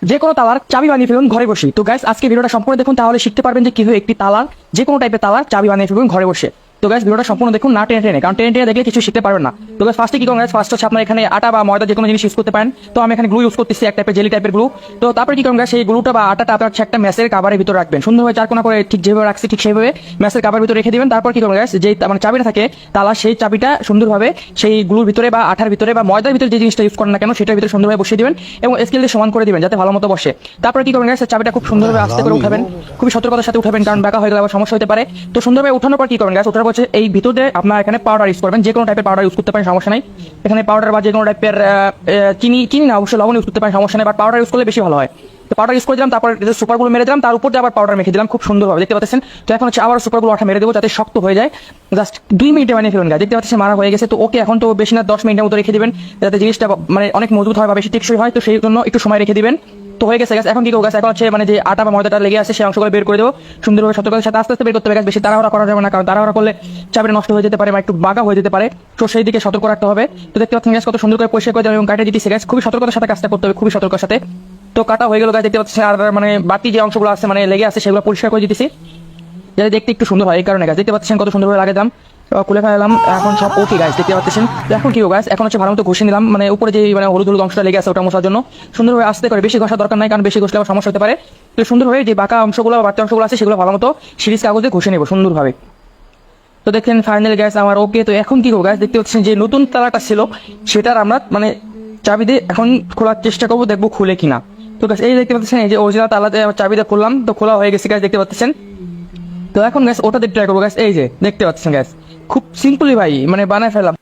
যে কোনো তালার চাবি বানিয়ে ফেলুন ঘরে বসে। তো গাইস আজকে ভিডিওটা সম্পূর্ণ দেখুন, তাহলে শিখতে পারবেন যে কিভাবে একটি তালার যে কোনো টাইপের তালার চাবি বানিয়ে ফেলুন ঘরে বসে। তো গাইস ভিডিওটা সম্পূর্ণ দেখুন, না টেনে টেনে, কারণ টেনে টেনে দেখলে কিছু শিখতে পারবেন না। তো গাইস ফার্স্টে কি করুন গাইস, ফার্স্ট হচ্ছে আপনার এখানে আটা বা ময়দা যে কোনো জিনিস ইউজ করতে পারেন। তো আমি এখানে গ্লু ইউজ করতেছি, এক টাইপের জেলি টাইপের গ্লু। তো তারপরে কি করুন গাইস, সেই গ্লুটা বা আটাটা আপনার একটা ম্যাসের কাভারের ভিতর রাখবেন, সুন্দরভাবে চারকোনা করে ঠিক যেভাবে রাখছি ঠিক সেইভাবে ম্যাসের কাভারের ভিতরে রেখে দিবেন। তারপর কি করুন গাইস, যেই মানে চাবিটা থাকে তালা, সেই চাবিটা সুন্দরভাবে সেই গ্লুর ভিতরে বা আঠার ভিতরে বা ময়দার ভিতরে যে জিনিসটা ইউজ করেন না কেন সেটার ভিতরে সুন্দরভাবে বসিয়ে দিবেন এবং স্কেল দিয়ে সমান করে দিবেন যাতে ভালো মতো বসে। তারপরে কি করবেন গাইস, চাবিটা খুব সুন্দরভাবে আস্তে করে উঠাবেন, খুবই সতর্কতার সাথে উঠাবেন, কারণ বাঁকা হয়ে গেলে আবার সমস্যা হতে পারে। তো সুন্দরভাবে উঠানোর পর কি করবেন গাইস, ওঠার পর এই ভিতরে আপনার এখানে পাউডার ইউজ করবেন, যে কোনো টাইপের পাউডার ইউজ করতে পারেন, সমস্যা নাই। এখানে পাউডার বা যে কোনো টাইপের চিনি চিনি না, অবশ্যই লবণ ইউজ করতে পারেন, সমস্যা নেই, বাট পাউডার ইউজ করলে বেশি ভালো হয়। তো পাউডার ইউজ করে দিলাম, তারপর সুপারগুলো মেরে দিলাম, তার উপর দিয়ে আবার পাউডার মেখে দিলাম খুব সুন্দরভাবে, দেখতে পাচ্ছেন। তো এখন হচ্ছে আবার সুপারগুলো আঠা মেরে দেবো যাতে শক্ত হয়ে যায়। জাস্ট 2 মিনিটে বানিয়ে ফেলুন গাইস, দেখতে পাচ্ছেন মারা হয়ে গেছে। তো ওকে, এখন তো বেশি না 10 মিনিটের মতো রেখে দিবেন যাতে জিনিসটা মানে অনেক মজবুত হয় বা বেশি টেকসই হয়, তো সেই জন্য একটু সময় রেখে দিবেন। তো হয়ে গেছে গাছ। এখন কি করবো গাছ, এখন হচ্ছে মানে যে আটা বা ময়দাটা লেগে আছে সেই অংশগুলো বের করে দেবো সুন্দরভাবে, সতর্কতার সাথে আস্তে আস্তে বের করতে হবে গাছ, বেশি তাড়াহুড়া করা যাবে না, কারণ তাড়াহুড়া করলে চাবিটা নষ্ট হয়ে যেতে পারে বা একটু বাঁকা হয়ে যেতে পারে। তো সেই দিকে সতর্ক রাখতে হবে। তো দেখতে পাচ্ছেন গ্যাস কত সুন্দর করে পরিষ্কার করে দেবেন এবং কাটে দিতেছে গ্যাস, খুবই সতর্কতার সাথে কাজটা করতে হবে, খুবই সতর্কতার সাথে। তো কাটা হয়ে গেল গাছ, দেখতে পাচ্ছেন। আর মানে বাকি যে অংশগুলো আছে মানে লেগে আছে সেগুলো পরিষ্কার করে দিতেছি যাতে দেখতে একটু সুন্দর হয়, এই কারণে গাছ দেখতে পাচ্ছেন কত সুন্দরভাবে লাগে দাম। খুলে ফেলাম, এখন সব ওকে গাছ, দেখতে পাচ্ছেন। তো এখন কি গাছ, এখন হচ্ছে ভালো মতো ঘষে নিলাম, মানে উপরে যে মানে হলুদ হলুদ অংশটা লেগে আছে ওটা মোছার জন্য সুন্দরভাবে আস্তে করে, বেশি ঘষা দরকার নাই, কারণ বেশি ঘষলে আবার সমস্যা হতে পারে। তো সুন্দরভাবে যে বাঁকা অংশগুলো বা বাড়তি অংশগুলো আছে সেগুলো ভালো মতো সিরিজ কাগজে ঘষে নেবো সুন্দরভাবে। তো দেখেন ফাইনাল গ্যাস আমার ওকে। তো এখন কি করবো গাছ, দেখতে পাচ্ছেন যে নতুন তালাটা ছিল সেটার আমরা মানে চাবি দিয়ে এখন খোলার চেষ্টা করবো, দেখবো খুলে কিনা। তো গাছ এই দেখতে পাচ্ছেন, এই যে অরিজিনাল তালাতে চাবি দিয়ে খুললাম, তো খোলা হয়ে গেছে গাছ, দেখতে পাচ্ছেন। তো এখন গ্যাস ওটা দিয়ে ট্রাই করবো গ্যাস, এই যে দেখতে পাচ্ছেন গ্যাস, খুব সিম্পলি ভাই মানে বানায় ফেললাম।